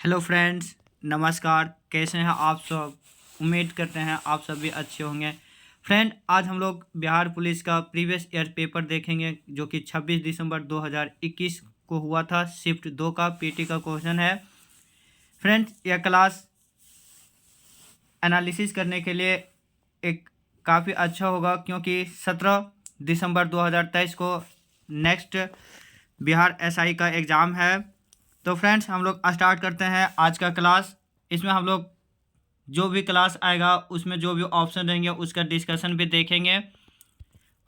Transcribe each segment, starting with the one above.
Hello friends, नमस्कार। कैसे हैं आप सब? उम्मीद करते हैं आप सभी अच्छे होंगे। फ्रेंड, आज हम लोग बिहार पुलिस का प्रीवियस ईयर पेपर देखेंगे जो कि 26 दिसंबर 2021 को हुआ था। शिफ्ट 2 का पीटी का क्वेश्चन है। फ्रेंड्स, यह क्लास एनालिसिस करने के लिए एक काफ़ी अच्छा होगा क्योंकि 17 दिसंबर 2023 को नेक्स्ट बिहार एसआई का एग्ज़ाम है। तो फ्रेंड्स, हम लोग स्टार्ट करते हैं आज का क्लास। इसमें हम लोग जो भी क्लास आएगा उसमें जो भी ऑप्शन रहेंगे उसका डिस्कशन भी देखेंगे।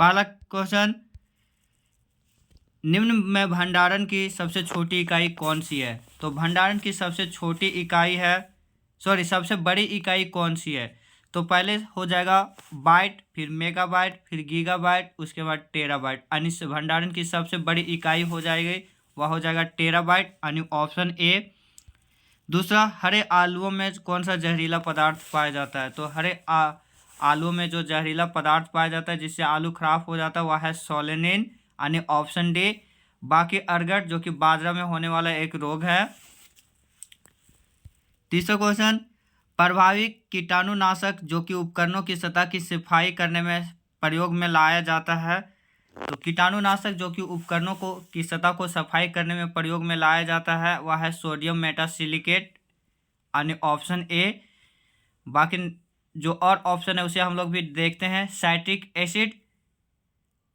पहला क्वेश्चन, निम्न में भंडारण की सबसे छोटी इकाई कौन सी है? तो भंडारण की सबसे छोटी इकाई है, सबसे बड़ी इकाई कौन सी है? तो पहले हो जाएगा बाइट, फिर मेगाबाइट, फिर गीगाबाइट, उसके बाद टेराबाइट। यानी भंडारण की सबसे बड़ी इकाई हो जाएगी, वह हो जाएगा टेराबाइट, यानी ऑप्शन ए। दूसरा, हरे आलुओं में कौन सा जहरीला पदार्थ पाया जाता है? तो आलुओं में जो जहरीला पदार्थ पाया जाता है जिससे आलू खराब हो जाता है वह है सोलेनिन, यानी ऑप्शन डी। बाकी अर्गट जो कि बाजरा में होने वाला एक रोग है। तीसरा क्वेश्चन, प्रभावी कीटाणुनाशक जो कि उपकरणों की सतह की सफाई करने में प्रयोग में लाया जाता है। तो कीटाणुनाशक जो कि उपकरणों को की सतह को सफाई करने में प्रयोग में लाया जाता है वह है सोडियम मेटासिलिकेट, यानी ऑप्शन ए। बाकी जो और ऑप्शन है उसे हम लोग भी देखते हैं। साइट्रिक एसिड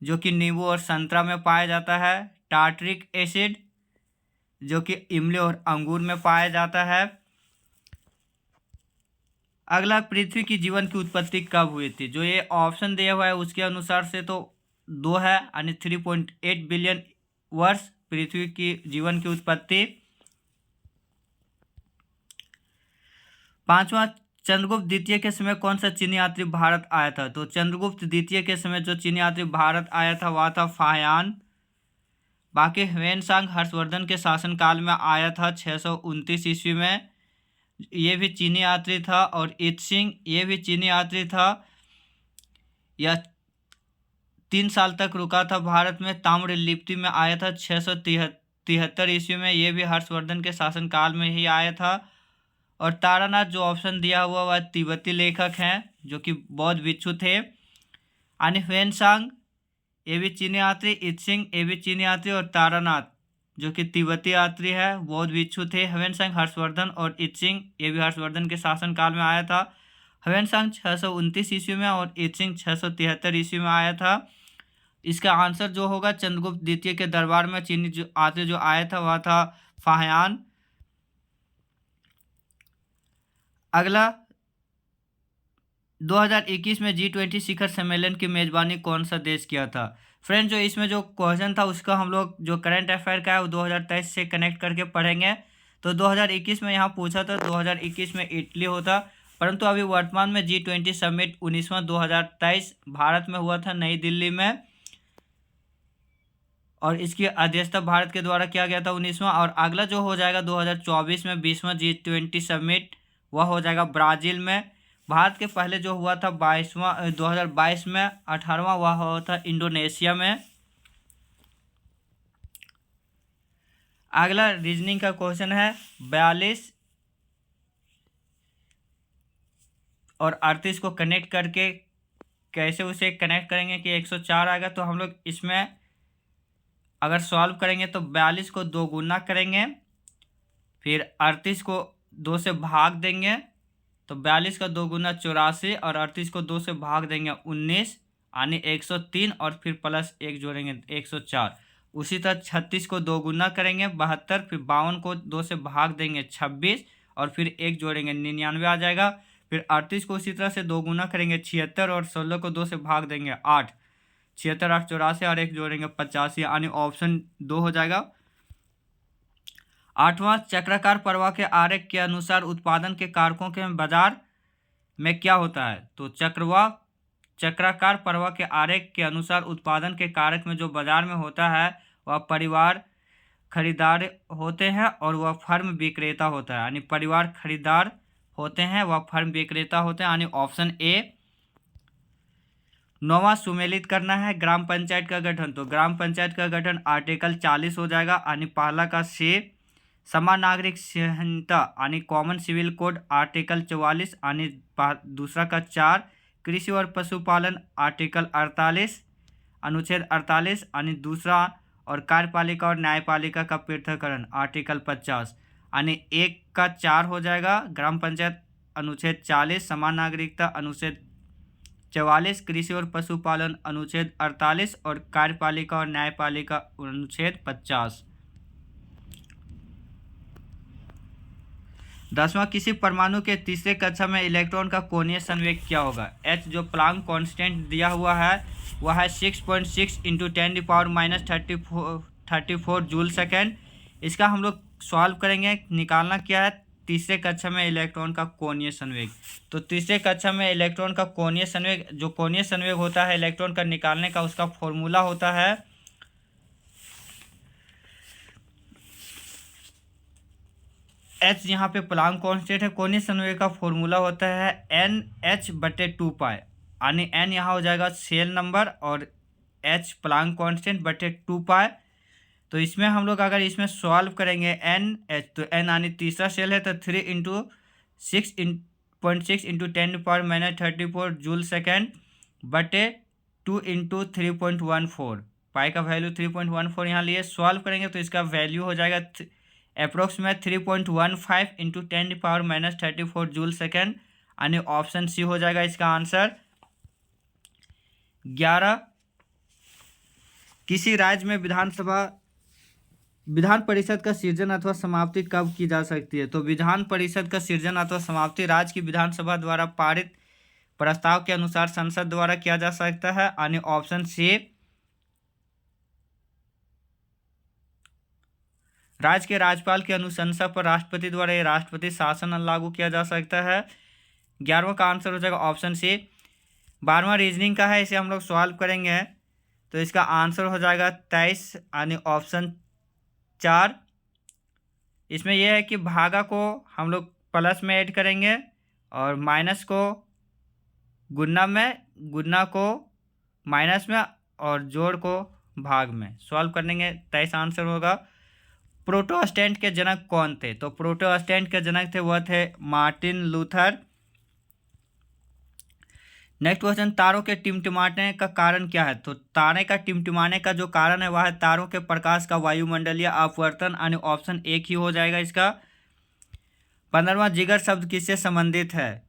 जो कि नींबू और संतरा में पाया जाता है। टार्ट्रिक एसिड जो कि इमली और अंगूर में पाया जाता है। अगला, पृथ्वी की जीवन की उत्पत्ति कब हुई थी? जो ये ऑप्शन दिया हुआ है उसके अनुसार से तो 2 है, यानी 3.8 बिलियन वर्ष पृथ्वी की जीवन की उत्पत्ति। पांचवा, चंद्रगुप्त द्वितीय के समय कौन सा चीनी यात्री भारत आया था? तो चंद्रगुप्त द्वितीय के समय जो चीनी यात्री भारत आया था वह था फाह्यान। बाकी ह्वेनसांग हर्षवर्धन के शासनकाल में आया था 629 ईस्वी में, ये भी चीनी यात्री था। और इत्सिंग ये भी चीनी यात्री था। यह 3 साल तक रुका था भारत में। ताम्र लिपि में आया था 673 ईस्वी में, ये भी हर्षवर्धन के शासनकाल में ही आया था। और तारानाथ जो ऑप्शन दिया हुआ वह तिब्बती लेखक हैं जो कि बौद्ध भिक्षु थे। यानी ह्वेनसांग ये भी चीनी यात्री, इत्सिंग ये भी चीनी यात्री, और तारानाथ जो कि तिब्बती यात्री है, बौद्ध भिक्षु थे। ह्वेनसांग हर्षवर्धन और इत्सिंग ये भी हर्षवर्धन के शासनकाल में आया था। ह्वेनसांग 629 ईस्वी में और इत्सिंग 673 ईस्वी में आया था। इसका आंसर जो होगा, चंद्रगुप्त द्वितीय के दरबार में चीनी जो यात्री जो आया था वह था फाह्यान। अगला, 2021 में G20 शिखर सम्मेलन की मेजबानी कौन सा देश किया था? फ्रेंड, जो इसमें जो क्वेश्चन था उसका हम लोग जो करंट अफेयर का है वो 2023 से कनेक्ट करके पढ़ेंगे। तो 2021 में यहाँ पूछा था 2021 में इटली होता, परंतु अभी वर्तमान में G20 समिट 19वां 2023 भारत में हुआ था, नई दिल्ली में। और इसकी अध्यक्षता भारत के द्वारा किया गया था 19वां। और अगला जो हो जाएगा 2024 में 20वां G20 समिट, वह हो जाएगा ब्राज़ील में। भारत के पहले जो हुआ था 2022 में 18वां, वह हुआ था इंडोनेशिया में। अगला रीजनिंग का क्वेश्चन है, 42 और 38 को कनेक्ट करके कैसे उसे कनेक्ट करेंगे कि 104 आएगा। तो हम लोग इसमें अगर सॉल्व करेंगे तो 42 को 2 गुना करेंगे, फिर 38 को 2 से भाग देंगे, तो 42 का 2 गुना 84 और 38 को 2 से भाग देंगे 19, यानी 103, और फिर प्लस 1 जोड़ेंगे 104। उसी तरह 36 को 2 गुना करेंगे 72, फिर 52 को 2 से भाग देंगे 26, और फिर 1 जोड़ेंगे 99 आ जाएगा। फिर 38 को उसी तरह से 2 गुना करेंगे 76, और 16 को 2 से भाग देंगे 8, 76 8 84, और 1 जोड़ेंगे 85, यानी ऑप्शन 2 हो जाएगा। 8वां, चक्राकार प्रवाह के आरेख के अनुसार उत्पादन के कारकों के बाजार में क्या होता है? तो चक्राकार प्रवाह के आरेख के अनुसार उत्पादन के कारक में जो बाजार में होता है वह परिवार खरीदार होते हैं और वह फर्म विक्रेता होता है। यानी परिवार खरीदार होते हैं, वह फर्म विक्रेता होते हैं, यानी ऑप्शन ए। 9वां, सुमेलित करना है ग्राम पंचायत का गठन। तो ग्राम पंचायत का गठन आर्टिकल 40 हो जाएगा, यानी पहला का सी समान नागरिक संहिता आणि कॉमन सिविल कोड आर्टिकल 44 आणि दूसरा का 4, कृषि और पशुपालन आर्टिकल 48 अनुच्छेद 48 आणि दूसरा, और कार्यपालिका और न्यायपालिका का पृथक्करण आर्टिकल 50 आणि 1 का 4 हो जाएगा। ग्राम पंचायत अनुच्छेद 40, समान नागरिकता अनुच्छेद 44, कृषि और पशुपालन अनुच्छेद 48 और कार्यपालिका और न्यायपालिका अनुच्छेद 50। 10वां, किसी परमाणु के तीसरे कक्षा में इलेक्ट्रॉन का कोणीय संवेग क्या होगा। H जो प्लांक कांस्टेंट दिया हुआ है वह है 6.6 इंटू 10⁻34 जूल सेकेंड। इसका हम लोग सॉल्व करेंगे। निकालना क्या है, तीसरे कक्षा में इलेक्ट्रॉन का कोणीय संवेग। तो तीसरे कक्षा में इलेक्ट्रॉन का कोणीय संवेग, जो कोणीय संवेग होता है इलेक्ट्रॉन का निकालने का, उसका फॉर्मूला होता है H, यहाँ पे प्लांक कांस्टेंट है। कोणीय संवेग का फॉर्मूला होता है NH/2π, यानी N यहाँ हो जाएगा सेल नंबर और H प्लांक कांस्टेंट बटे 2π। तो इसमें हम लोग अगर इसमें सॉल्व करेंगे NH, तो N यानी तीसरा सेल है, तो 3 इंटू 6.6 इंटू 10⁻34 जूल सेकेंड बटे 2 इंटू 3.14, पाई का वैल्यू 3.14 यहाँ लिए। सॉल्व करेंगे तो इसका वैल्यू हो जाएगा अप्रोक्सीमेट 3.15 इंटू 10⁻34 जूल सेकेंड, यानी ऑप्शन सी हो जाएगा इसका आंसर। 11, किसी राज्य में विधान परिषद का सृजन अथवा समाप्ति कब की जा सकती है। तो विधान परिषद का सृजन अथवा समाप्ति राज्य की विधानसभा द्वारा पारित प्रस्ताव के अनुसार संसद द्वारा किया जा सकता है, यानी ऑप्शन सी। राज्य के राज्यपाल की अनुशंसा पर राष्ट्रपति द्वारा ये राष्ट्रपति शासन लागू किया जा सकता है। 11वां का आंसर हो जाएगा ऑप्शन सी। 12वां रीजनिंग का है, इसे हम लोग सॉल्व करेंगे तो इसका आंसर हो जाएगा 23, यानी ऑप्शन 4। इसमें यह है कि भागा को हम लोग प्लस में ऐड करेंगे और माइनस को गुना में, गुना को माइनस में और जोड़ को भाग में। सॉल्व करेंगे 23 आंसर होगा। प्रोटेस्टेंट के जनक कौन थे। तो प्रोटेस्टेंट के जनक थे वह थे मार्टिन लूथर। नेक्स्ट क्वेश्चन, तारों के टिमटिमाने का कारण क्या है। तो तारे का टिमटिमाने का जो कारण है वह है तारों के प्रकाश का वायुमंडलीय अपवर्तन, यानी ऑप्शन एक ही हो जाएगा इसका। 15वां, जिगर शब्द किससे संबंधित है।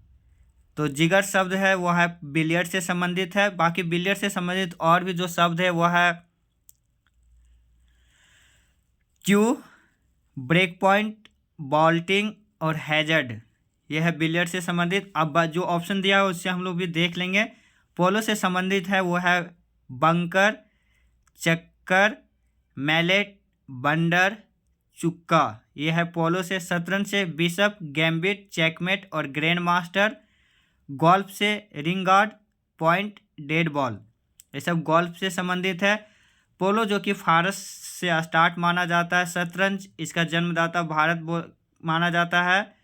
तो जिगर शब्द है वह है बिलियर्ड से संबंधित है। बाकी बिलियर्ड से संबंधित और भी जो शब्द है वह है क्यू, ब्रेक पॉइंट, बॉल्टिंग और हैजर्ड, यह है बिलियर्ड से संबंधित। अब जो ऑप्शन दिया है उससे हम लोग भी देख लेंगे। पोलो से संबंधित है वो है बंकर, चक्कर, मैलेट, बंडर, चुक्का, यह है पोलो से। शतरंज से बिशप, गैम्बिट, चेकमेट और ग्रैंड मास्टर। गोल्फ से रिंगार्ड, पॉइंट, डेड बॉल, ये सब गोल्फ से संबंधित है। पोलो जो कि फारस से स्टार्ट माना जाता है। शतरंज इसका जन्मदाता भारत माना जाता है।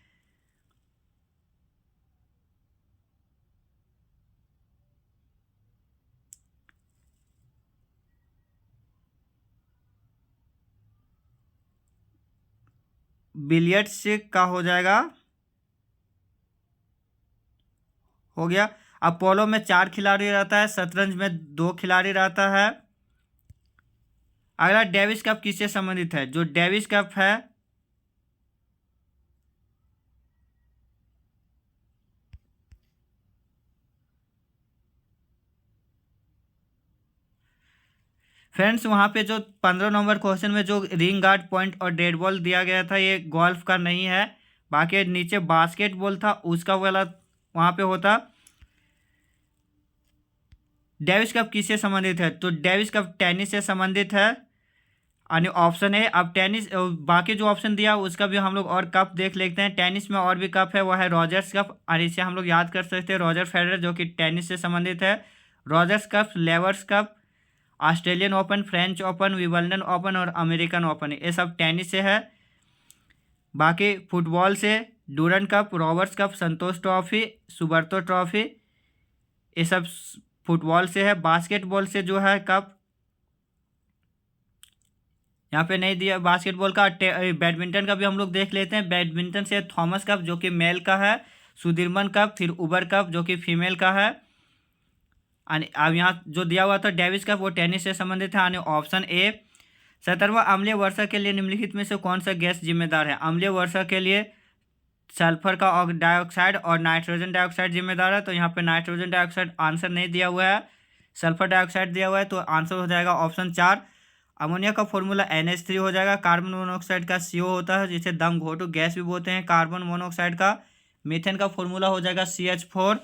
बिलियर्ड्स का हो जाएगा, हो गया। अब पोलो में 4 खिलाड़ी रहता है, शतरंज में 2 खिलाड़ी रहता है। अगला डेविस कप किससे संबंधित है। जो डेविस कप है फ्रेंड्स, वहाँ पे जो 15 नंबर क्वेश्चन में जो रिंग गार्ड, पॉइंट और डेड बॉल दिया गया था ये गोल्फ का नहीं है। बाकी नीचे बास्केटबॉल था उसका वाला वहाँ पे होता। डेविस कप किससे संबंधित है। तो डेविस कप टेनिस से संबंधित है, यानी ऑप्शन है। अब टेनिस बाकी जो ऑप्शन दिया उसका भी हम लोग और कप देख लेते हैं। टेनिस में और भी कप है, वह है रॉजर्स कप, और इसे हम लोग याद कर सकते हैं रॉजर फेडरर जो कि टेनिस से संबंधित है। Rogers cup, levers cup, Australian open, French open, Wimbledon open और अमेरिकन ओपन, ये सब टेनिस से है। बाकी फुटबॉल से डूरन कप, रॉबर्ट्स कप, संतोष ट्रॉफी, सुबर्तो ट्रॉफी, ये सब फुटबॉल से है। बास्केटबॉल से जो है कप यहाँ पे नहीं दिया। बास्केटबॉल का बैडमिंटन का भी हम लोग देख लेते हैं। बैडमिंटन से थॉमस कप जो कि मेल का है, सुदीरमन कप, फिर उबर कप जो कि फीमेल का है। अब यहाँ जो दिया हुआ था डेविस कप वो टेनिस से संबंधित है। यानी ऑप्शन ए। 17वां, अम्लीय वर्षा के लिए निम्नलिखित में से कौन सा गैस जिम्मेदार है? अम्लीय वर्षा के लिए सल्फर का डाइऑक्साइड और नाइट्रोजन डाइऑक्साइड जिम्मेदार है। तो यहाँ पे नाइट्रोजन डाइऑक्साइड आंसर नहीं दिया हुआ है, सल्फर डाइऑक्साइड दिया हुआ है। तो आंसर हो जाएगा ऑप्शन 4। अमोनिया का फॉर्मूला NH3 हो जाएगा। कार्बन मोनोऑक्साइड का CO होता है जिसे दम घोटू गैस भी बोलते हैं कार्बन मोनोऑक्साइड का। मीथेन का फॉर्मूला हो जाएगा CH4।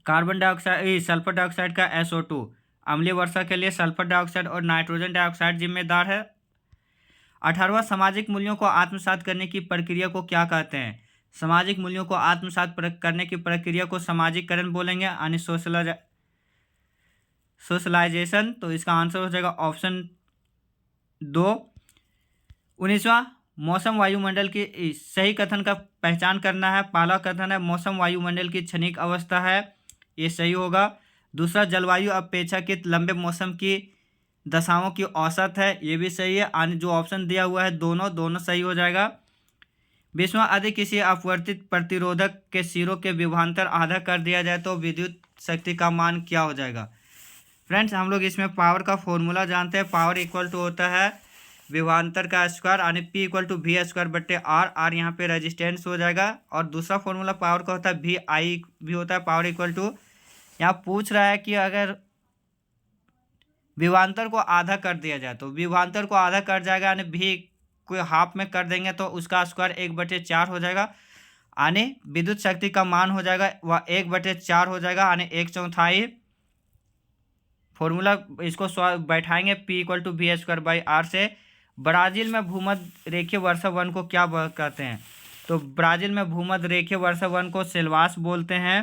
Carbon dioxide sulphur dioxide का SO2। अम्लीय वर्षा के लिए सल्फर डाइऑक्साइड और नाइट्रोजन डाइऑक्साइड जिम्मेदार है। 18वां, सामाजिक मूल्यों को आत्मसात करने की प्रक्रिया को क्या कहते हैं? सामाजिक मूल्यों को आत्मसात करने की प्रक्रिया को सामाजिकरण बोलेंगे, यानी सोशलाइजेशन। तो इसका आंसर हो जाएगा ऑप्शन 2। 19वां, मौसम वायुमंडल की सही कथन का पहचान करना है। पहला कथन है मौसम वायुमंडल की क्षणिक अवस्था है, ये सही होगा। दूसरा, जलवायु अपेक्षाकृत लंबे मौसम की दशाओं की औसत है, ये भी सही है। यानी जो ऑप्शन दिया हुआ है दोनों सही हो जाएगा। 20वां, यदि किसी अपवर्तित प्रतिरोधक के सिरों के विभवांतर आधा कर दिया जाए तो विद्युत शक्ति का मान क्या हो जाएगा? फ्रेंड्स, हम लोग इसमें पावर का फॉर्मूला जानते हैं। पावर इक्वल टू होता है विभवांतर का स्क्वायर, यानी P equal to V²/R। R यहाँ पे रेजिस्टेंस हो जाएगा। और दूसरा फॉर्मूला पावर का होता है VI भी होता है। पावर इक्वल टू, यहाँ पूछ रहा है कि अगर विभवांतर को आधा कर दिया जाए तो विभवांतर को आधा कर जाएगा, यानी V को हाफ में कर देंगे तो उसका स्क्वायर 1/4 हो जाएगा। यानी विद्युत शक्ति का मान हो जाएगा वह 1/4 हो जाएगा, यानी 1/4। फॉर्मूला इसको बैठाएंगे P इक्वल टू V²/R से। ब्राज़ील में भूमध्य रेखीय वर्षा वन को क्या कहते हैं? तो ब्राज़ील में भूमध्य रेखीय वर्षा वन को सेल्वास बोलते हैं।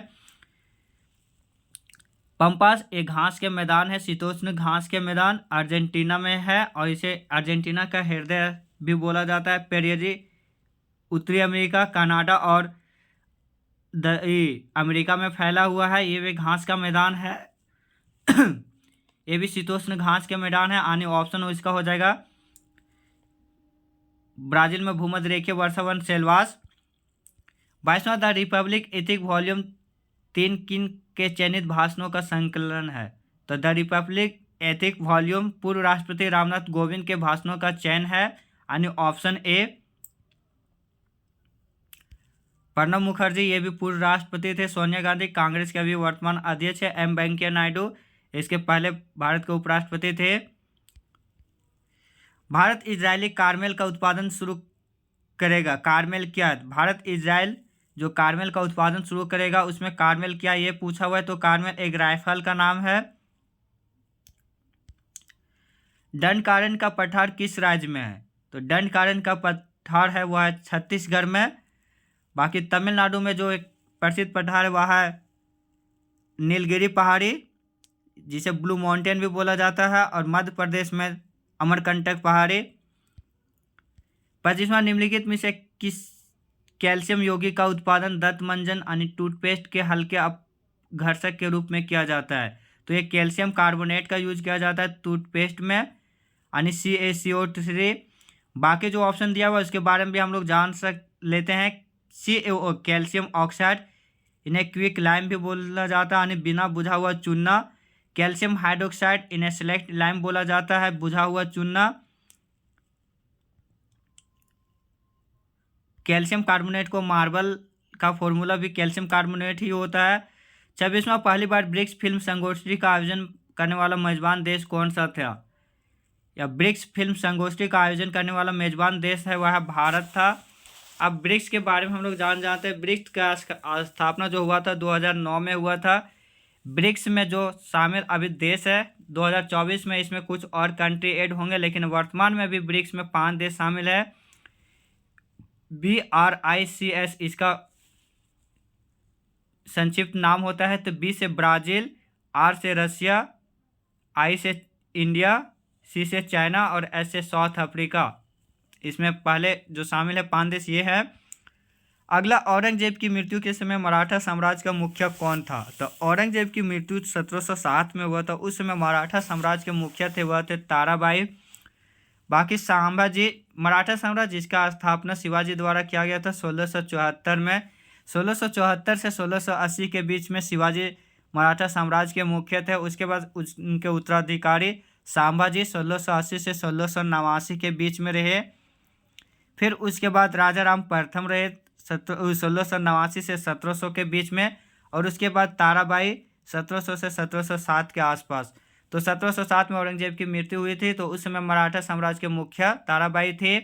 पंपास एक घास के मैदान है, शीतोष्ण घास के मैदान, अर्जेंटीना में है और इसे अर्जेंटीना का हृदय भी बोला जाता है। पेरियरी उत्तरी अमेरिका, कनाडा और अमेरिका में फैला हुआ है, ये भी घास का मैदान है। ये भी शीतोष्ण घास के मैदान है। आने ऑप्शन इसका हो जाएगा ब्राजील में भूमध्य रेखीय वर्षा वन सेल्वास। 22वां, द रिपब्लिक एथिक वॉल्यूम 3 किन के चयनित भाषणों का संकलन है? तो द रिपब्लिक एथिक वॉल्यूम पूर्व राष्ट्रपति रामनाथ कोविंद के भाषणों का चयन है, यानी ऑप्शन ए। प्रणब मुखर्जी ये भी पूर्व राष्ट्रपति थे। सोनिया गांधी कांग्रेस के अभी वर्तमान अध्यक्ष है। M वेंकैया नायडू इसके पहले भारत के उपराष्ट्रपति थे। भारत इजरायली कार्मेल का उत्पादन शुरू करेगा। कार्मेल क्या है? भारत इजराइल जो कार्मेल का उत्पादन शुरू करेगा उसमें कार्मेल क्या ये पूछा हुआ है। तो कार्मेल एक राइफल का नाम है। दंडकारण्य का पठार किस राज्य में है? तो दंडकारण्य का पठार है वह है छत्तीसगढ़ में। बाकी तमिलनाडु में जो एक प्रसिद्ध पठार है वह है नीलगिरी पहाड़ी, जिसे ब्लू माउंटेन भी बोला जाता है। और मध्य प्रदेश में अमरकंटक पहाड़ी। 25वां, निम्नलिखित में से किस कैल्शियम यौगिक का उत्पादन दंत मंजन यानी टूथपेस्ट के हल्के अपघर्षक के रूप में किया जाता है? तो ये कैल्शियम कार्बोनेट का यूज किया जाता है टूथपेस्ट में, यानी CaCO3। बाकी जो ऑप्शन दिया हुआ है उसके बारे में भी हम लोग जान लेते हैं। CaO कैल्शियम ऑक्साइड, इन्हें क्विक लाइम भी बोला जाता है, यानी बिना बुझा हुआ चूना। कैल्शियम हाइड्रोक्साइड, इन्हें सेलेक्ट लाइम बोला जाता है, बुझा हुआ चूना। कैल्शियम कार्बोनेट को मार्बल का फॉर्मूला भी कैल्शियम कार्बोनेट ही होता है। 26वां, पहली बार ब्रिक्स फिल्म संगोष्ठी का आयोजन करने वाला मेजबान देश कौन सा था? या ब्रिक्स फिल्म संगोष्ठी का आयोजन करने वाला मेजबान देश है वह भारत था। अब ब्रिक्स के बारे में हम लोग जानते हैं। ब्रिक्स का स्थापना जो हुआ था 2009 में हुआ था। ब्रिक्स में जो शामिल अभी देश है 2024 में इसमें कुछ और कंट्री ऐड होंगे, लेकिन वर्तमान में भी ब्रिक्स में 5 देश शामिल है। BRICS इसका संक्षिप्त नाम होता है। तो B से ब्राज़ील, R से रसिया, I से इंडिया, C से चाइना और S से साउथ अफ्रीका। इसमें पहले जो शामिल है 5 देश ये है। अगला, औरंगजेब की मृत्यु के समय मराठा साम्राज्य का मुखिया कौन था? तो औरंगजेब की मृत्यु 1707 में हुआ था। उस समय मराठा साम्राज्य के मुखिया थे वह थे ताराबाई। बाकी संभाजी मराठा साम्राज्य जिसका स्थापना शिवाजी द्वारा किया गया था 1674 में। 1674 से 1680 के बीच में शिवाजी मराठा साम्राज्य के मुख्य थे। उसके बाद उनके उत्तराधिकारी संभाजी 1680 से 1689 के बीच में रहे। फिर उसके बाद राजा राम प्रथम रहे 1689 से 1700 के बीच में। और उसके बाद ताराबाई 1700 से 1707 के आसपास। तो 1707 में औरंगजेब की मृत्यु हुई थी, तो उस समय मराठा साम्राज्य के मुखिया ताराबाई थे।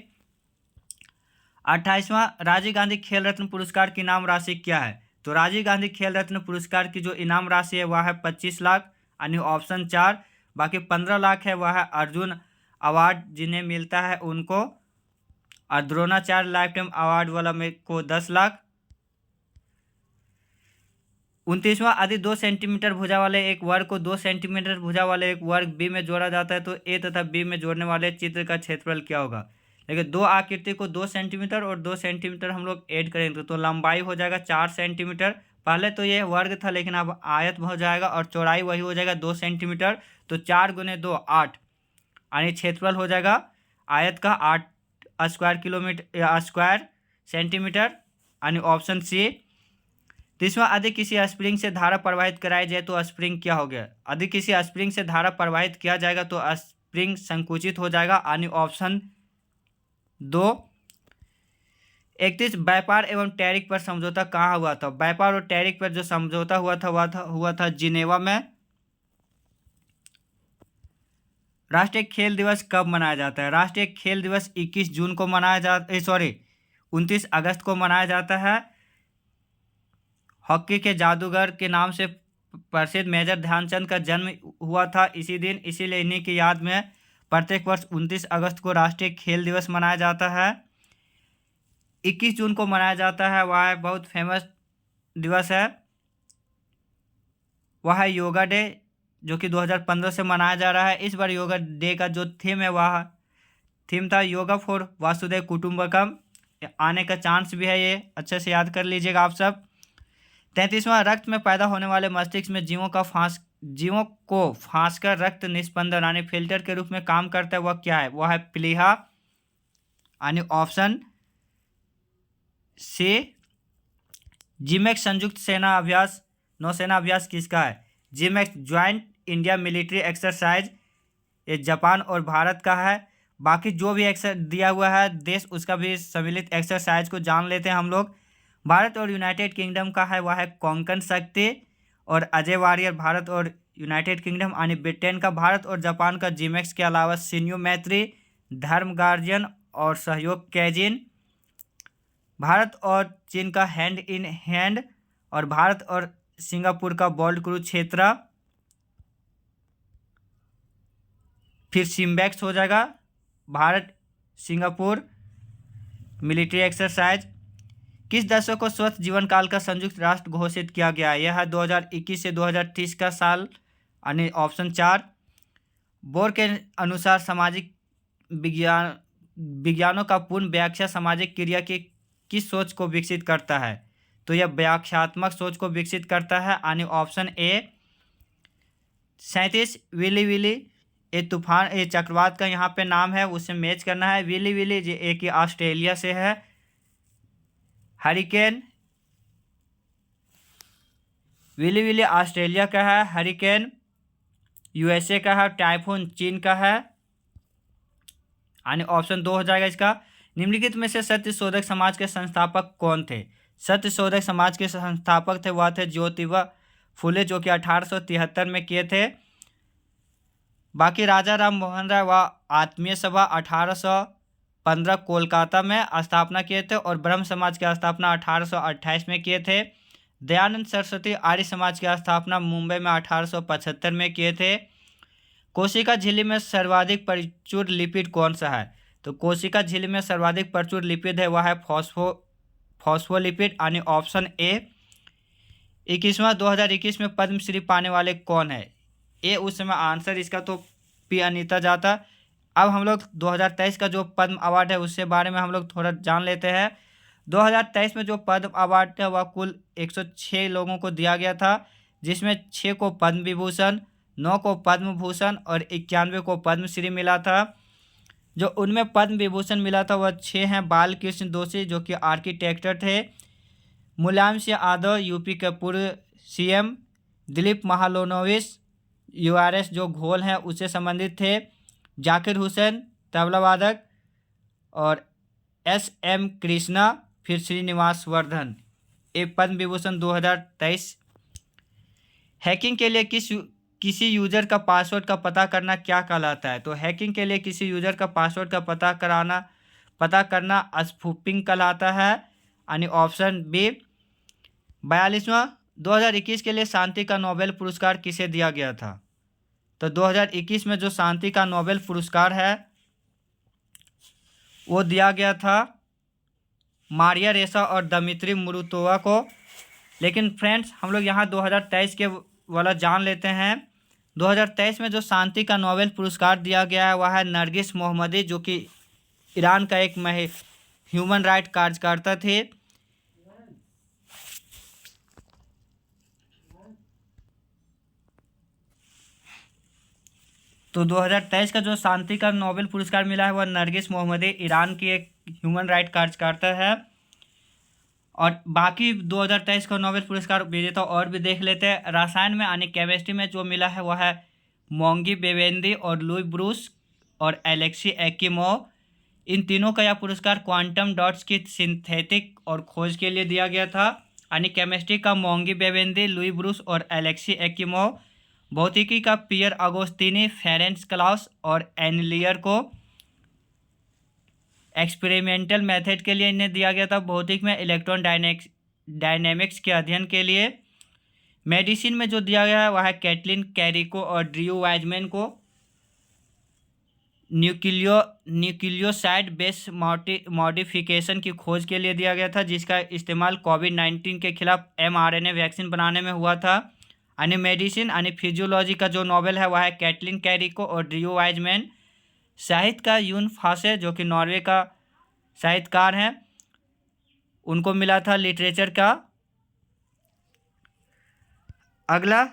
28वां राजीव गांधी खेल रत्न पुरस्कार की इनाम राशि क्या है? तो राजीव गांधी खेल रत्न पुरस्कार की जो इनाम राशि है वह है 25 लाख यानी ऑप्शन 4। बाकी 15 लाख है वह है अर्जुन अवार्ड जिन्हें मिलता है उनको, और द्रोणाचार्य लाइफ टाइम अवार्ड वाला में को 10 लाख। 29वां यदि 2 सेंटीमीटर भुजा वाले एक वर्ग को 2 सेंटीमीटर भुजा वाले एक वर्ग बी में जोड़ा जाता है तो ए तथा बी में जोड़ने वाले चित्र का क्षेत्रफल क्या होगा? लेकिन दो आकृति को 2 सेंटीमीटर और 2 सेंटीमीटर हम लोग ऐड करेंगे तो लंबाई हो जाएगा 4 सेंटीमीटर। पहले तो ये वर्ग था लेकिन अब आयत हो जाएगा और चौड़ाई वही हो जाएगा 2 सेंटीमीटर। तो 4 गुने 2 8 यानी क्षेत्रफल हो जाएगा आयत का 8 स्क्वायर किलोमीटर स्क्वायर सेंटीमीटर यानी ऑप्शन सी। 30वां यदि किसी स्प्रिंग से धारा प्रवाहित कराई जाए तो स्प्रिंग क्या हो गया? यदि किसी स्प्रिंग से धारा प्रवाहित किया जाएगा तो स्प्रिंग संकुचित हो जाएगा यानी ऑप्शन 2। 31 व्यापार एवं टैरिफ पर समझौता कहाँ हुआ था? व्यापार और टैरिफ पर जो समझौता हुआ था जिनेवा में। राष्ट्रीय खेल दिवस कब मनाया जाता है? राष्ट्रीय खेल दिवस 21 जून को मनाया जाता 29 अगस्त को मनाया जाता है। हॉकी के जादूगर के नाम से प्रसिद्ध मेजर ध्यानचंद का जन्म हुआ था इसी दिन, इसीलिए इन्हीं की याद में प्रत्येक वर्ष 29 अगस्त को राष्ट्रीय खेल दिवस मनाया जाता है। 21 जून को मनाया जाता है, वह बहुत फेमस दिवस है, वह है योगा डे जो कि 2015 से मनाया जा रहा है। इस बार योगा डे का जो थीम है वह थीम था योगा फॉर वासुदेव कुटुंबकम। आने का चांस भी है, ये अच्छे से याद कर लीजिएगा आप सब। 33वां रक्त में पैदा होने वाले मस्तिष्क में जीवों को फांस कर रक्त निस्पंदन यानी फिल्टर के रूप में काम करता है, वह क्या है? वह है प्लीहा यानी ऑप्शन सी। जिमेक्स संयुक्त सेना अभ्यास नौसेना अभ्यास किसका है? JIMEX joint India military exercise ये जापान और भारत का है। बाकी जो भी दिया हुआ है देश उसका भी सम्मिलित एक्सरसाइज को जान लेते हैं हम लोग। भारत और यूनाइटेड किंगडम का है वह है कोंकण शक्ति, और अजय वारियर भारत और यूनाइटेड किंगडम यानी ब्रिटेन का। भारत और जापान का जिमेक्स के अलावा सिन्यू मैत्री, धर्म गार्जियन और सहयोग कैजिन। भारत और चीन का हैंड इन हैंड, और भारत और सिंगापुर का बोल्ड कुरुक्षेत्र। फिर सिम्बैक्स हो जाएगा भारत सिंगापुर मिलिट्री एक्सरसाइज। किस दशक को स्वच्छ जीवन काल का संयुक्त राष्ट्र घोषित किया गया? यह है 2021 से 2030 का साल यानी ऑप्शन 4। बोर के अनुसार सामाजिक विज्ञानों का पूर्ण व्याख्या सामाजिक क्रिया की किस सोच को विकसित करता है? तो यह व्याख्यात्मक सोच को विकसित करता है यानी ऑप्शन ए। 37 विली विली ये तूफान ये चक्रवात का यहाँ पे नाम है, उसे मैच करना है। विली विली जो एक ऑस्ट्रेलिया से है। हरिकेन विली विली ऑस्ट्रेलिया का है। हरिकेन यूएसए का है। टाइफून चीन का है यानी ऑप्शन 2 हो जाएगा इसका। निम्नलिखित में से सत्यशोधक समाज के संस्थापक कौन थे? सत्यशोधक समाज के संस्थापक थे वह थे ज्योतिबा फुले जो कि 1873 में किए थे। बाकी राजा राम मोहन राय व आत्मीय सभा 1815 कोलकाता में स्थापना किए थे, और ब्रह्म समाज की स्थापना 1828 में किए थे। दयानंद सरस्वती आर्य समाज की स्थापना मुंबई में 1875 में किए थे। कोशिका झिल्ली में सर्वाधिक प्रचुर लिपिड कौन सा है? तो कोशिका झिल्ली में सर्वाधिक प्रचुर लिपिड है वह है फॉस्फोलिपिड यानी ऑप्शन ए। 21वां 2021 में पद्मश्री पाने वाले कौन है? ए उस समय आंसर इसका तो पी अनीता जाता। अब हम लोग 2023 का जो पद्म अवार्ड है उसके बारे में हम लोग थोड़ा जान लेते हैं। 2023 में जो पद्म अवार्ड है वह कुल 106 लोगों को दिया गया था, जिसमें 6 को पद्म विभूषण, 9 को पद्म भूषण और 91 को पद्मश्री मिला था। जो उनमें पद्म विभूषण मिला था वह 6 हैं। बालकृष्ण दोषी जो कि आर्किटेक्टर थे। मुलायम सिंह यादव यूपी के पूर्व सीएम। दिलीप महालोनोविस यूआरएस जो घोल हैं उससे संबंधित थे। जाकिर हुसैन तबला वादक। और एस.एम. कृष्णा, फिर श्रीनिवास वर्धन। एक पद्म विभूषण 2023। हैकिंग के लिए किसी यूजर का पासवर्ड का पता करना क्या कहलाता है? तो हैकिंग के लिए किसी यूजर का पासवर्ड का पता करना स्पूफिंग कहलाता है। यानी ऑप्शन बी। 42वां 2021 के लिए शांति का नोबेल पुरस्कार किसे दिया गया था? तो 2021 में जो शांति का नोबेल पुरस्कार है वो दिया गया था मारिया रेसा और दमित्री मुरुतोवा को। लेकिन फ्रेंड्स हम लोग यहाँ 2023 के वाला जान लेते हैं। 2023 में जो शांति का नोबेल पुरस्कार दिया गया है वह है नरगिस मोहम्मदी जो कि ईरान का एक ह्यूमन राइट कार्यकर्ता थे। तो 2023 का जो शांति का नोबेल पुरस्कार मिला है वह नरगिस मोहम्मदी ईरान की एक ह्यूमन राइट कार्यकर्ता है। और बाकी 2023 का नोबेल पुरस्कार विजेता और भी देख लेते हैं। रसायन में यानी केमिस्ट्री में जो मिला है वह है मोंगी बेवेंदी और लुई ब्रूस और एलेक्सी एक्कीमोव। इन तीनों का यह पुरस्कार क्वांटम डॉट्स की सिंथेटिक और खोज के लिए दिया गया था। यानी केमिस्ट्री का मोंगी बेवेंदी, लुई ब्रूस और एलेक्सी एक्कीमोव। भौतिकी का पियर अगोस्तीनी, फेरेंस क्लाउस और एनलियर को एक्सपेरिमेंटल मेथड के लिए इन्हें दिया गया था। भौतिक में इलेक्ट्रॉन डायनेमिक्स के अध्ययन के लिए। मेडिसिन में जो दिया गया है वह है कैटलिन कैरिको और ड्रू वाइजमैन को न्यूक्लियोसाइड बेस मॉडिफिकेशन की खोज के लिए दिया गया था, जिसका इस्तेमाल कोविड-19 के खिलाफ mRNA वैक्सीन बनाने में हुआ था। यानी मेडिसिन यानी फिजियोलॉजी का जो नोबेल है वह है कैटलिन कैरिको और ड्रू वाइजमैन। साहित्य का यून फासे जो कि नॉर्वे का साहित्यकार हैं उनको मिला था लिटरेचर का। अगला,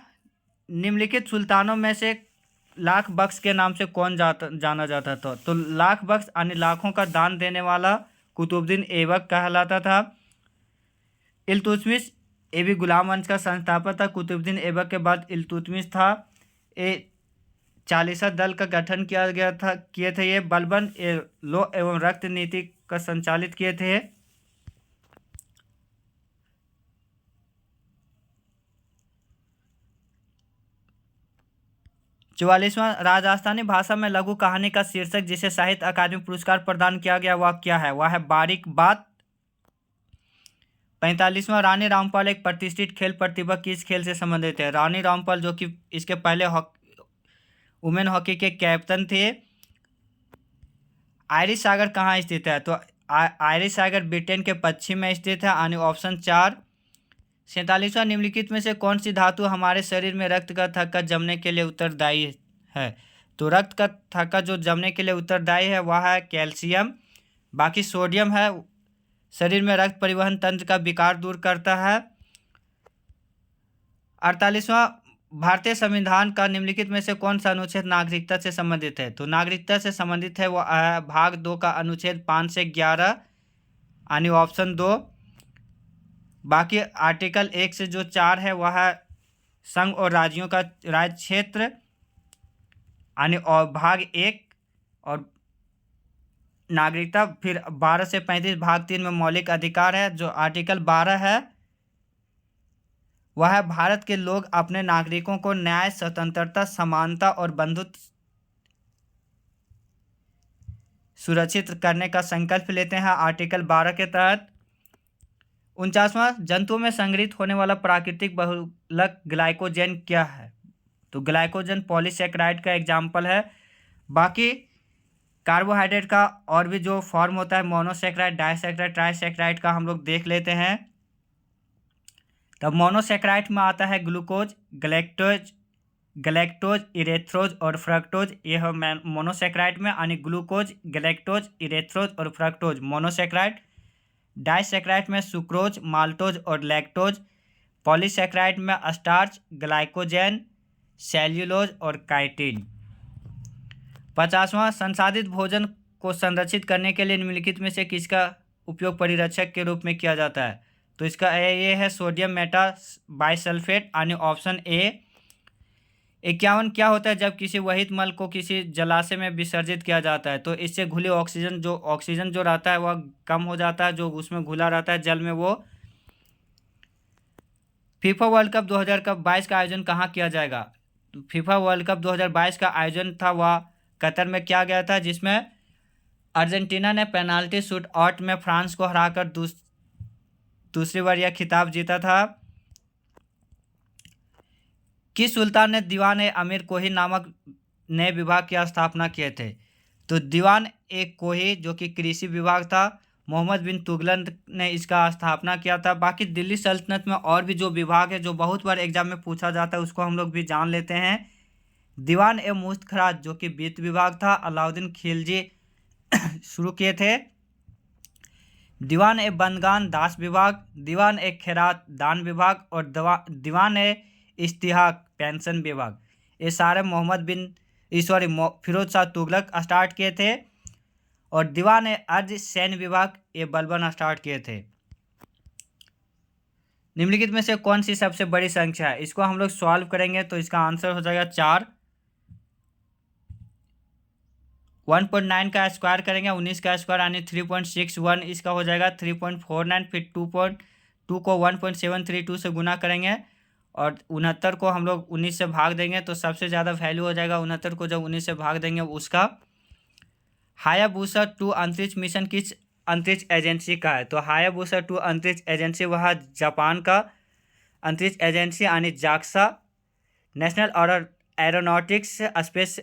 निम्नलिखित सुल्तानों में से लाख बख्श के नाम से कौन जाना जाता था? तो लाख बख्श यानी लाखों का दान देने वाला कुतुबुद्दीन ऐबक कहलाता था। इल्तुतमिश ये भी गुलाम वंश का संस्थापक था। कुतुबुद्दीन ऐबक के बाद इल्तुतमिश था। ये 40 दल का गठन किए थे। ये बलबन लो एवं रक्त नीति का संचालित किए थे। चौवालीसवां, राजस्थानी भाषा में लघु कहानी का शीर्षक जिसे साहित्य अकादमी पुरस्कार प्रदान किया गया वह क्या है? वह है बारीक बात। 45वां, रानी रामपाल एक प्रतिष्ठित खेल प्रतिभा किस खेल से संबंधित है? रानी रामपाल जो कि इसके पहले वुमेन हॉकी के कैप्टन थे। आयरिश सागर कहाँ स्थित है? तो आयरिश सागर ब्रिटेन के पश्चिम में स्थित है। यानी ऑप्शन 4। 47वां, निम्नलिखित में से कौन सी धातु हमारे शरीर में रक्त का थक्का जमने के लिए उत्तरदायी है? तो रक्त का थक्का जो जमने के लिए उत्तरदायी है वह है कैल्शियम। बाकी सोडियम है, शरीर में रक्त परिवहन तंत्र का विकार दूर करता है। 48वां, भारतीय संविधान का निम्नलिखित में से कौन सा अनुच्छेद नागरिकता से संबंधित है? तो नागरिकता से संबंधित है वो भाग 2 का अनुच्छेद 5 से 11 यानी ऑप्शन 2। बाकी आर्टिकल 1 से जो 4 है वह है संघ और राज्यों का राज्य क्षेत्र यानी और भाग 1 और नागरिकता। फिर 12 से 35 भाग 3 में मौलिक अधिकार है। जो आर्टिकल 12 है वह है भारत के लोग अपने नागरिकों को न्याय, स्वतंत्रता, समानता और बंधुत्व सुरक्षित करने का संकल्प लेते हैं आर्टिकल 12 के तहत। 49वां, जंतुओं में संग्रहित होने वाला प्राकृतिक बहुलक ग्लाइकोजन क्या है? तो ग्लाइकोजन पॉलीसेकेराइड का एग्जाम्पल है। बाकी कार्बोहाइड्रेट का और भी जो फॉर्म होता है मोनोसेकेराइड, डाइसेकेराइड, ट्राइसेकेराइड का हम लोग देख लेते हैं। तब मोनोसेकेराइड में आता है ग्लूकोज, गलेक्टोज, इरेथ्रोज और फ्रक्टोज। ये है मोनोसेकेराइड में यानी ग्लूकोज, गलेक्टोज, इरेथ्रोज और फ्रक्टोज मोनोसेकेराइड। डाइसेकेराइड में सुक्रोज, माल्टोज और लैक्टोज। पॉलीसेकेराइड में स्टार्च, ग्लाइकोजन, सेल्यूलोज और काइटिन। 50वां, संसाधित भोजन को संरक्षित करने के लिए निम्नलिखित में से किसका उपयोग परिरक्षक के रूप में किया जाता है? तो इसका ये है सोडियम मेटा बाइसल्फेट यानी ऑप्शन ए। 51 क्या होता है जब किसी वहित मल को किसी जलाशय में विसर्जित किया जाता है? तो इससे घुली ऑक्सीजन जो रहता है वह कम हो जाता है, जो उसमें घुला रहता है जल में वो। फीफा वर्ल्ड कप 2022 का आयोजन कहाँ किया जाएगा? तो फीफा वर्ल्ड कप 2022 का आयोजन था वह कतर में किया गया था, जिसमें अर्जेंटीना ने पेनाल्टी शूट आउट में फ्रांस को हराकर दूसरी बार यह खिताब जीता था। किस सुल्तान ने दीवान ए अमीर कोही नामक नए विभाग की स्थापना किए थे? तो दीवान ए कोही जो कि कृषि विभाग था, मोहम्मद बिन तुगलक ने इसका स्थापना किया था। बाकी दिल्ली सल्तनत में और भी जो विभाग है जो बहुत बार एग्जाम में पूछा जाता है उसको हम लोग भी जान लेते हैं। दीवान ए मुस्तखराज जो कि वित्त विभाग था, अलाउद्दीन खिलजी शुरू किए थे। दीवान ए बंदगान दास विभाग, दीवान ए खैरात दान विभाग और दीवान ए इश्तिहाक पेंशन विभाग, ये सारे फिरोज शाह तुगलक स्टार्ट किए थे। और दीवान ए अर्ज सैन्य विभाग ये बलबन स्टार्ट किए थे। निम्नलिखित में से कौन सी सबसे बड़ी संख्या है? इसको हम लोग सॉल्व करेंगे तो इसका आंसर हो जाएगा 4। 1.9 का स्क्वायर करेंगे, 19 का स्क्वायर यानी 3.61, इसका हो जाएगा 3.49। फिर 2 को 1.732 से गुना करेंगे और 69 को हम लोग 19 से भाग देंगे तो सबसे ज़्यादा वैल्यू हो जाएगा 69 को जब 19 से भाग देंगे उसका। हायाबुसा 2 अंतरिक्ष मिशन किस अंतरिक्ष एजेंसी का है? तो हायाबुसा 2 अंतरिक्ष एजेंसी वह जापान का अंतरिक्ष एजेंसी यानी JAXA. National Aeronautics Space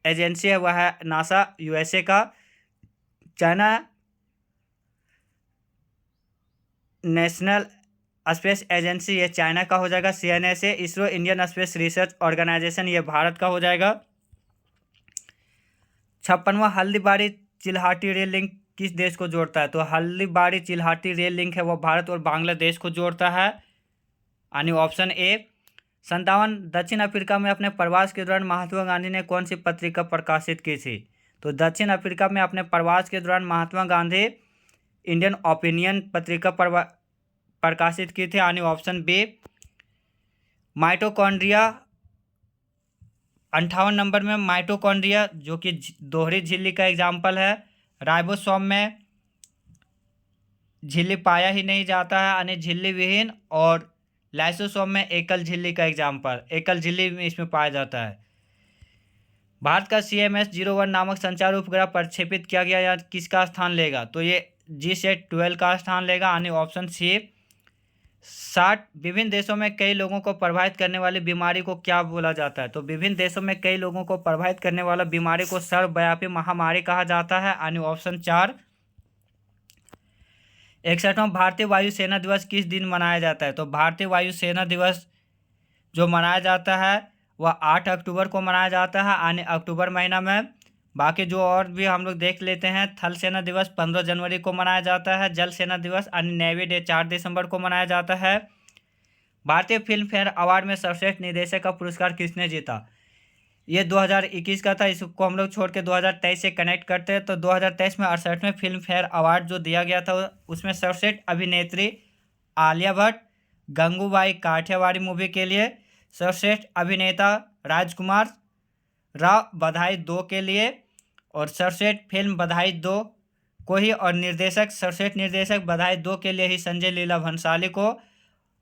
Agency है वह है नासा यूएसए का। चाइना नेशनल स्पेस एजेंसी ये चाइना का हो जाएगा CNSA। ISRO Indian Space Research Organisation ये भारत का हो जाएगा। 56वां हल्दीबाड़ी चिल्हाटी रेल लिंक किस देश को जोड़ता है? तो हल्दीबाड़ी चिल्हाटी रेल लिंक है वो भारत और बांग्लादेश को जोड़ता है यानी ऑप्शन ए। 57 दक्षिण अफ्रीका में अपने प्रवास के दौरान महात्मा गांधी ने कौन सी पत्रिका प्रकाशित की थी? तो दक्षिण अफ्रीका में अपने प्रवास के दौरान महात्मा गांधी इंडियन ओपिनियन पत्रिका प्रकाशित की थी यानी ऑप्शन बी। माइटोकॉन्ड्रिया 58 नंबर में माइटोकॉन्ड्रिया जो कि दोहरी झिल्ली का एग्जाम्पल है। राइबोसोम में झिल्ली पाया ही नहीं जाता है यानी झिल्ली विहीन। और लाइसोसोम में एकल झिल्ली का एग्जाम्पल, एकल झिल्ली में इसमें पाया जाता है। भारत का CMS-01 नामक संचार उपग्रह प्रक्षेपित किया गया या किसका स्थान लेगा? तो ये GSAT-12 का स्थान लेगा यानी ऑप्शन सी। 60 विभिन्न देशों में कई लोगों को प्रभावित करने वाली बीमारी को क्या बोला जाता है? तो विभिन्न देशों में कई लोगों को प्रभावित करने वाला बीमारी को सर्वव्यापी महामारी कहा जाता है यानी ऑप्शन 4। 61वां भारतीय वायुसेना दिवस किस दिन मनाया जाता है? तो भारतीय वायुसेना दिवस जो मनाया जाता है वह 8 अक्टूबर को मनाया जाता है यानी अक्टूबर महीना में। बाकी जो और भी हम लोग देख लेते हैं। थल सेना दिवस 15 जनवरी को मनाया जाता है। जल सेना दिवस यानी नेवी डे 4 दिसंबर को मनाया जाता है। भारतीय फिल्म फेयर अवार्ड में सर्वश्रेष्ठ निर्देशक का पुरस्कार किसने जीता? ये 2021 का था, इसको हम लोग छोड़ के 2023 से कनेक्ट करते हैं। तो 2023 में 68वें फिल्म फेयर अवार्ड जो दिया गया था उसमें सर्वश्रेष्ठ अभिनेत्री आलिया भट्ट गंगूबाई काठियावाड़ी मूवी के लिए, सर्वश्रेष्ठ अभिनेता राजकुमार राव बधाई 2 के लिए और सर्वश्रेष्ठ फिल्म बधाई 2 को ही, और सर्वश्रेष्ठ निर्देशक बधाई 2 के लिए ही संजय लीला भंसाली को।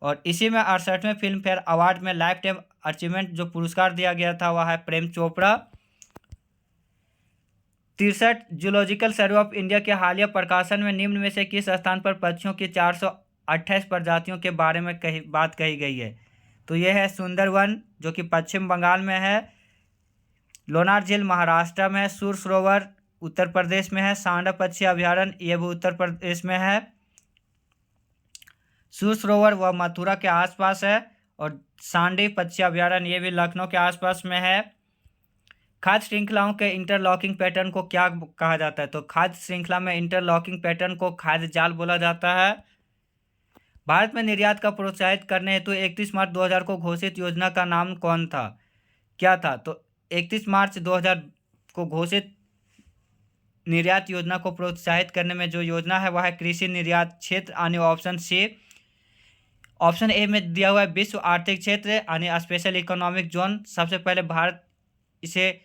और इसी में 68वें फिल्म फेयर अवार्ड में लाइफ टाइम अचीवमेंट जो पुरस्कार दिया गया था वह है Prem Chopra. 63 zoological survey of India के हालिया प्रकाशन में निम्न में से किस स्थान पर पक्षियों की 428 प्रजातियों के बारे में बात कही गई है? तो यह है सुंदरवन जो कि पश्चिम बंगाल में है, लोनार झील महाराष्ट्र में है, सूर सरोवर उत्तर प्रदेश में है, सांडा पक्षी अभ्यारण्य ये भी उत्तर प्रदेश में है। सूर सरोवर वह मथुरा के आसपास है और सांडी पक्षी अभ्यारण्य ये भी लखनऊ के आसपास में है। खाद्य श्रृंखलाओं के इंटरलॉकिंग पैटर्न को क्या कहा जाता है? तो खाद्य श्रृंखला में इंटरलॉकिंग पैटर्न को खाद्य जाल बोला जाता है। भारत में निर्यात का प्रोत्साहित करने हेतु 31 मार्च 2000 को घोषित योजना का नाम कौन था, क्या था? तो 31 मार्च 2000 को घोषित निर्यात योजना को प्रोत्साहित करने में जो योजना है वह है कृषि निर्यात क्षेत्र, यानी ऑप्शन सी। ऑप्शन ए में दिया हुआ है विश्व आर्थिक क्षेत्र, यानी स्पेशल इकोनॉमिक जोन। सबसे पहले भारत इसे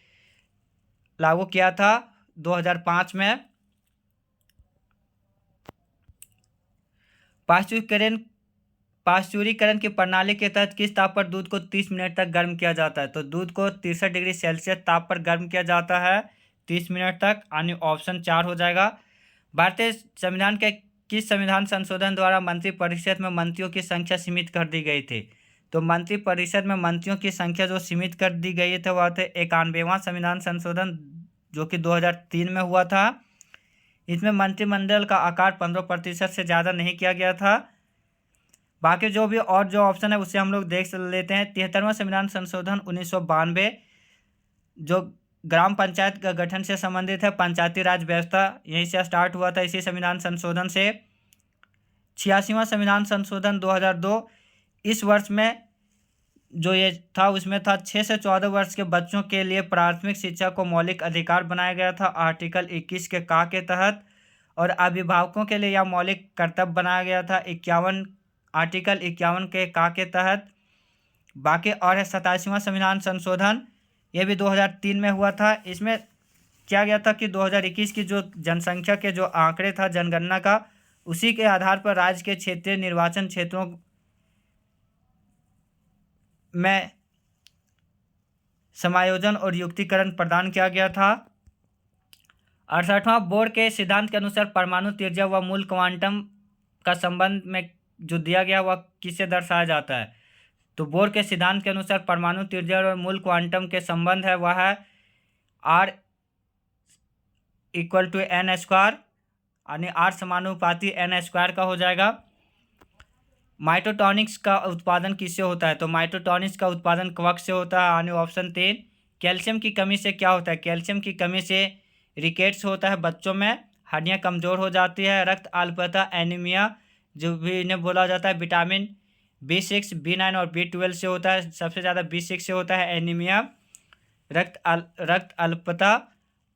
लागू किया था 2005 में। पाश्चुरीकरण की प्रणाली के तहत किस ताप पर दूध को 30 मिनट तक गर्म किया जाता है? तो दूध को 63 डिग्री सेल्सियस ताप पर गर्म किया जाता है 30 मिनट तक, यानी ऑप्शन 4 हो जाएगा। भारतीय संविधान के किस संविधान संशोधन द्वारा मंत्रिपरिषद में मंत्रियों की संख्या सीमित कर दी गई थी? तो मंत्रिपरिषद में मंत्रियों की संख्या जो सीमित कर दी गई थी वह थे 91वां संविधान संशोधन, जो कि 2003 में हुआ था। इसमें मंत्रिमंडल का आकार 15% से ज़्यादा नहीं किया गया था। बाकी जो भी और जो ऑप्शन है उसे हम लोग देख लेते हैं। 73वां संविधान संशोधन 1992, जो ग्राम पंचायत का गठन से संबंधित है, पंचायती राज व्यवस्था यहीं से स्टार्ट हुआ था इसी संविधान संशोधन से। 86वां संविधान संशोधन 2002, इस वर्ष में जो ये था उसमें था 6 से 14 वर्ष के बच्चों के लिए प्राथमिक शिक्षा को मौलिक अधिकार बनाया गया था आर्टिकल 21 के का के तहत, और अभिभावकों के लिए यह मौलिक कर्तव्य बनाया गया था आर्टिकल 51 के का के तहत। बाकी और है 87वां संविधान संशोधन, ये भी 2003 में हुआ था। इसमें किया गया था कि 2021 की जो जनसंख्या के जो आंकड़े था जनगणना का, उसी के आधार पर राज्य के क्षेत्रीय निर्वाचन क्षेत्रों में समायोजन और युक्तिकरण प्रदान किया गया था। 68वां बोर के सिद्धांत के अनुसार परमाणु त्रिज्या व मूल क्वांटम का संबंध में जो दिया गया वह किससे दर्शाया जाता है? तो बोर के सिद्धांत के अनुसार परमाणु त्रिज्या और मूल क्वांटम के संबंध है वह है R = n², यानी R समानुपाती n² का हो जाएगा। माइटोटॉनिक्स का उत्पादन किससे होता है? तो माइटोटॉनिक्स का उत्पादन कवक से होता है, यानी ऑप्शन 3। कैल्शियम की कमी से क्या होता है? कैल्शियम की कमी से रिकेट्स होता है बच्चों में, हड्डियां कमज़ोर हो जाती है, रक्त अल्पता एनीमिया जो भी इन्हें बोला जाता है, विटामिन B6, B9 और B12 से होता है, सबसे ज़्यादा B6 से होता है एनीमिया, रक्त अल्पता,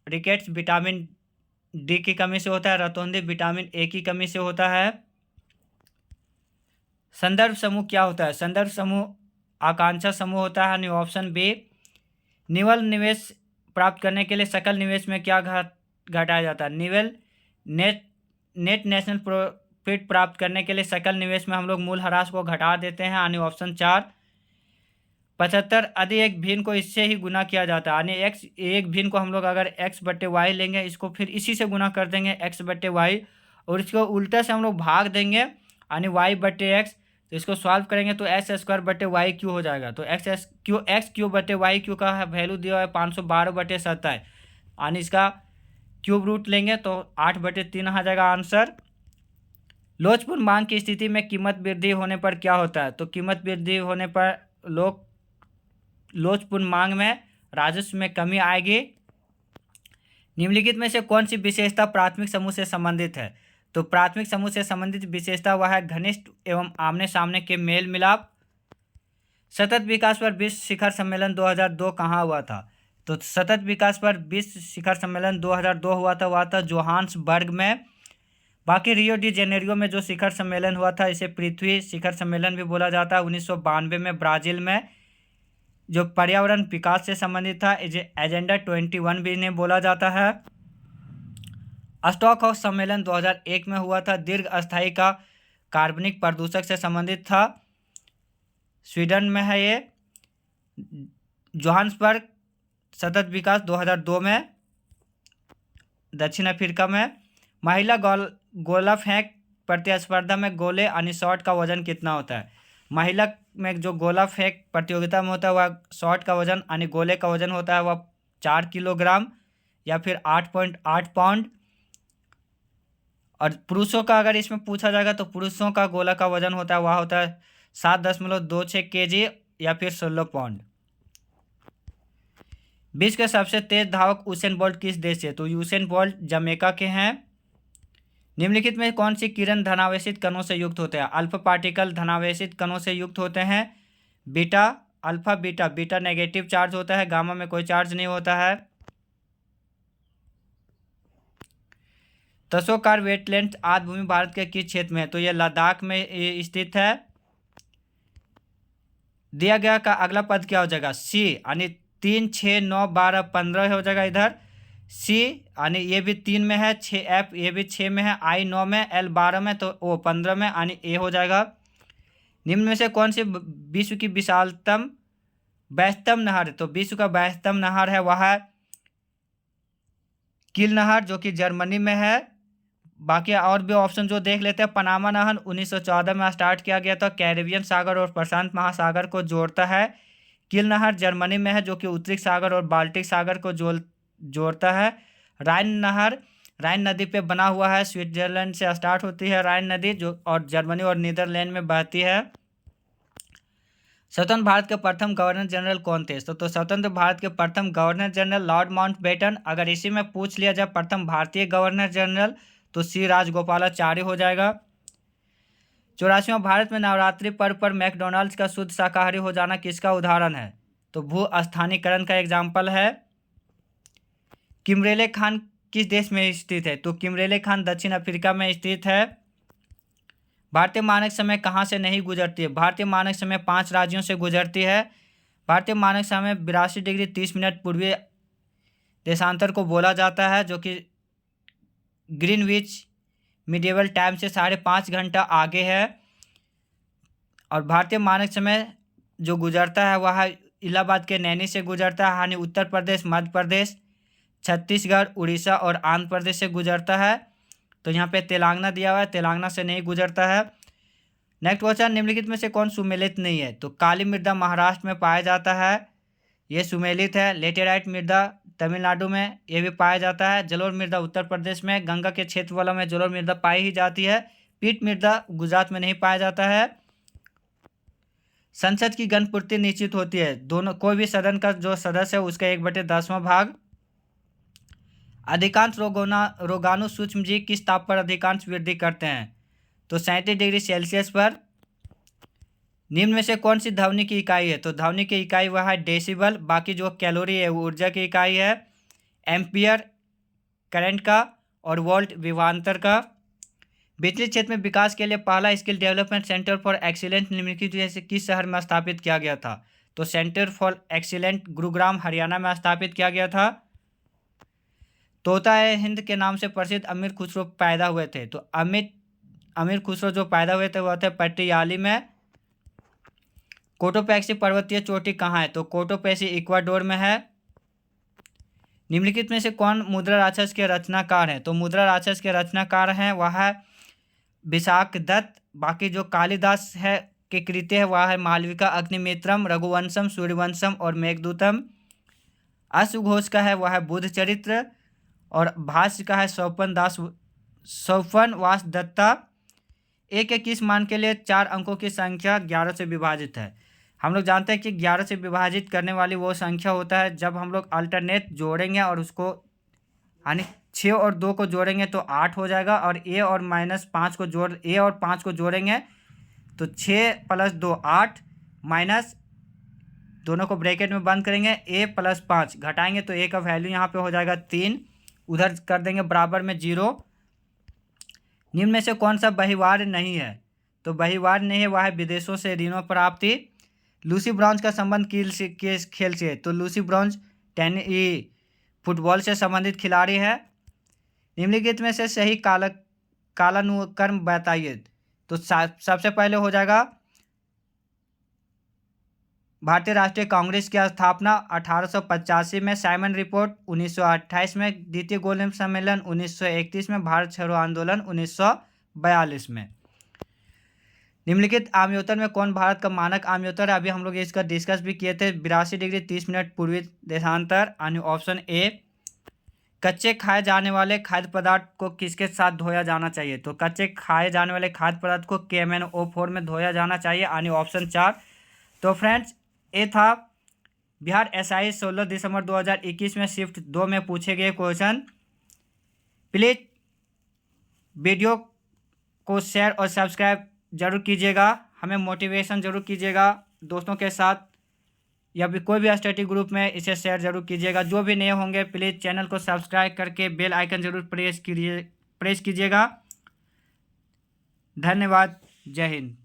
रिकेट्स विटामिन D की कमी से होता है, रतौंधी विटामिन A की कमी से होता है। संदर्भ समूह क्या होता है? संदर्भ समूह आकांक्षा समूह होता है, यानी ऑप्शन बी। निवल निवेश प्राप्त करने के लिए सकल निवेश में क्या घटाया जाता है? निवल नेट नेशनल प्रॉफिट प्राप्त करने के लिए सकल निवेश में हम लोग मूल ह्रास को घटा देते हैं, यानी ऑप्शन 4। 75 यदि एक भिन्न को इससे ही गुना किया जाता है, यानी एक्स एक भिन्न को हम लोग अगर x/y लेंगे, इसको फिर इसी से गुना कर देंगे x/y, और इसको उल्टा से हम लोग भाग देंगे, यानी y/x। तो इसको सॉल्व करेंगे तो x²/y³ हो जाएगा। तो x³/y³ का वैल्यू दिया है 512/27, यानी इसका क्यूब रूट लेंगे तो 8/3 आ जाएगा आंसर। लोचपूर्ण मांग की स्थिति में कीमत वृद्धि होने पर क्या होता है? तो कीमत वृद्धि होने पर लोचपूर्ण मांग में राजस्व में कमी आएगी। निम्नलिखित में से कौन सी विशेषता प्राथमिक समूह से संबंधित है? तो प्राथमिक समूह से संबंधित विशेषता वह है घनिष्ठ एवं आमने सामने के मेल मिलाप। सतत विकास पर विश्व शिखर सम्मेलन 2002 कहाँ हुआ था? तो सतत विकास पर विश्व शिखर सम्मेलन 2002 हुआ था, वह था जोहान्सबर्ग में। बाकी रियो डी जेनेरियो में जो शिखर सम्मेलन हुआ था इसे पृथ्वी शिखर सम्मेलन भी बोला जाता है 1992 में ब्राज़ील में, जो पर्यावरण विकास से संबंधित था। एजेंडा 21 भी इन्हें बोला जाता है। स्टॉकहोम सम्मेलन 2001 में हुआ था, दीर्घ अस्थायी का कार्बनिक प्रदूषक से संबंधित था, स्वीडन में है ये। जोहान्सबर्ग सतत विकास 2002 में, दक्षिण अफ्रीका में। महिला गोला फेंक प्रतिस्पर्धा में गोले यानी शॉट का वजन कितना होता है? महिला में जो गोला फेंक प्रतियोगिता में होता है वह शॉट का वजन यानी गोले का वजन होता है वह 4 किलोग्राम या फिर 8.8 पाउंड। और पुरुषों का अगर इसमें पूछा जाएगा तो पुरुषों का गोला का वजन होता है वह होता है 7.26 kg या फिर 16 पाउंड। विश्व के सबसे तेज धावक यूसेन बोल्ट किस देश से? तो यूसेन बोल्ट जमैका के हैं। निम्नलिखित में कौन सी किरण धनावेशित कणों से युक्त होते हैं? अल्फा पार्टिकल धनावेशित कणों से युक्त होते हैं। Beta, alpha beta, beta negative charge होता है, गामा में कोई चार्ज नहीं होता है। तसोकार वेटलैंड आद्य भूमि भारत के किस क्षेत्र में है? तो ये लद्दाख में स्थित है। दिया गया का अगला पद क्या हो जाएगा? सी, यानी 3, 6, 9, 12, 15 हो जाएगा इधर। सी यानी ये भी 3 में है, 6 एफ ये भी 6 में है, आई 9 में, एल 12 में, तो ओ 15 में, यानी ए हो जाएगा। निम्न में से कौन सी विश्व की विशालतम व्यस्तम नहर? तो विश्व का व्यस्तम नहर है वह है किल नहर, जो कि जर्मनी में है। बाकी और भी ऑप्शन जो देख लेते हैं। पनामा नहर 1914 में स्टार्ट किया गया था, कैरिबियन सागर और प्रशांत महासागर को जोड़ता है। किल नहर जर्मनी में है, जो कि उत्तरी सागर और बाल्टिक सागर को जोड़ता है। राइन नहर राइन नदी पे बना हुआ है, स्विट्जरलैंड से स्टार्ट होती है राइन नदी, जो और जर्मनी और नीदरलैंड में बहती है। स्वतंत्र भारत के प्रथम गवर्नर जनरल कौन थे? तो स्वतंत्र भारत के प्रथम गवर्नर जनरल लॉर्ड माउंटबेटन। अगर इसी में पूछ लिया जाए प्रथम भारतीय गवर्नर जनरल, तो सी राजगोपालाचारी हो जाएगा। 84वां भारत में नवरात्रि पर्व पर मैकडॉनल्ड्स का शुद्ध शाकाहारी हो जाना किसका उदाहरण है? तो भू स्थानीकरण का एग्जाम्पल है। किमरेले खान किस देश में स्थित है? तो किमरेले खान दक्षिण अफ्रीका में स्थित है। भारतीय मानक समय कहाँ से नहीं गुजरती है? भारतीय मानक समय 5 राज्यों से गुजरती है। भारतीय मानक समय 82 डिग्री 30 मिनट पूर्वी देशांतर को बोला जाता है, जो कि ग्रीनविच मिडिवल टाइम से 5.5 घंटा आगे है। और भारतीय मानक समय जो गुजरता है वह इलाहाबाद के नैनी से गुजरता है, यानी उत्तर प्रदेश, मध्य प्रदेश, छत्तीसगढ़, उड़ीसा और आंध्र प्रदेश से गुजरता है। तो यहाँ पे तेलंगाना दिया हुआ है, तेलंगाना से नहीं गुजरता है। नेक्स्ट क्वेश्चन, निम्नलिखित में से कौन सुमेलित नहीं है? तो काली मृदा महाराष्ट्र में पाया जाता है, ये सुमेलित है। लेटेराइट मृदा तमिलनाडु में ये भी पाया जाता है। जलोढ़ मृदा उत्तर प्रदेश में, गंगा के क्षेत्र वालों में जलोढ़ मृदा पाई ही जाती है। पीट मृदा गुजरात में नहीं पाया जाता है। संसद की गणपूर्ति निश्चित होती है, दोनों कोई भी सदन का जो सदस्य है उसका 1/10वां भाग। अधिकांश रोगाणु सूक्ष्मजीव किस ताप पर अधिकांश वृद्धि करते हैं? तो 37 डिग्री सेल्सियस पर। निम्न में से कौन सी ध्वनि की इकाई है? तो ध्वनि की इकाई वह है डेसिबल। बाकी जो कैलोरी है वो ऊर्जा की इकाई है, एम्पियर करंट का और वोल्ट विभवांतर का। बिजली क्षेत्र में विकास के लिए पहला skill development centre for excellent निम्नलिखित जैसे किस शहर में स्थापित किया गया था? तो centre for excellent Gurugram Haryana में स्थापित किया गया था। तोता ए हिंद के नाम से प्रसिद्ध अमीर खुसरो पैदा हुए थे। तो अमीर खुसरो जो पैदा हुए थे वह थे पटियाली में। कोटोपैक्सी पर्वतीय चोटी कहाँ है? तो कोटोपैक्सी इक्वाडोर में है। निम्नलिखित में से कौन मुद्रा राक्षस के रचनाकार हैं? तो मुद्रा राक्षस के रचनाकार हैं वह है विशाख दत्त। बाकी जो कालिदास है के कृत्य है वह है मालविका, अग्निमित्रम, रघुवंशम, सूर्यवंशम और मेघदूतम। अश्वघोष का है वह है बुद्ध चरित्र। और भाष्य का है सौपन वास दत्ता। एक किस मान के लिए 4 अंकों की संख्या 11 से विभाजित है? हम लोग जानते हैं कि 11 से विभाजित करने वाली वो संख्या होता है जब हम लोग अल्टरनेट जोड़ेंगे और उसको यानी 6 और 2 को जोड़ेंगे तो 8 हो जाएगा, और ए और -5 को जोड़ेंगे तो 6 + 2 8 माइनस दोनों को ब्रैकेट में बंद करेंगे, a + 5 घटाएंगे तो a का वैल्यू यहाँ पे हो जाएगा 3, उधर कर देंगे बराबर में 0। निम्न में से कौन सा बहिर्वाह नहीं है? तो बहिर्वाह नहीं है वह है विदेशों से ऋणों प्राप्ति। लूसी ब्राउन्स का संबंध किस खेल से है? तो लूसी ब्राउन्स फुटबॉल से संबंधित खिलाड़ी है। निम्नलिखित में से सही कालानुक्रम बताइए। तो सबसे पहले हो जाएगा भारतीय राष्ट्रीय कांग्रेस की स्थापना 1885 में, साइमन रिपोर्ट 1928 में, द्वितीय गोलमेज सम्मेलन 1931 में, भारत छोड़ो आंदोलन 1942 में। निम्नलिखित आमयोतर में कौन भारत का मानक आमयोतर है? अभी हम लोग इसका डिस्कस भी किए थे। 82 डिग्री 30 मिनट पूर्वी देशांतर, यानी ऑप्शन ए। कच्चे खाए जाने वाले खाद्य पदार्थ को किसके साथ धोया जाना चाहिए? तो कच्चे खाए जाने वाले खाद्य पदार्थ को KMnO4 में धोया जाना चाहिए, यानी ऑप्शन 4। तो फ्रेंड्स ये था बिहार SI 16 दिसंबर 2021 में शिफ्ट 2 में पूछे गए क्वेश्चन। प्लीज़ वीडियो को शेयर और सब्सक्राइब जरूर कीजिएगा, हमें मोटिवेशन जरूर कीजिएगा दोस्तों के साथ, या भी कोई भी स्टडी ग्रुप में इसे शेयर जरूर कीजिएगा। जो भी नए होंगे प्लीज़ चैनल को सब्सक्राइब करके बेल आइकन जरूर प्रेस प्रेस कीजिएगा। धन्यवाद। जय हिंद।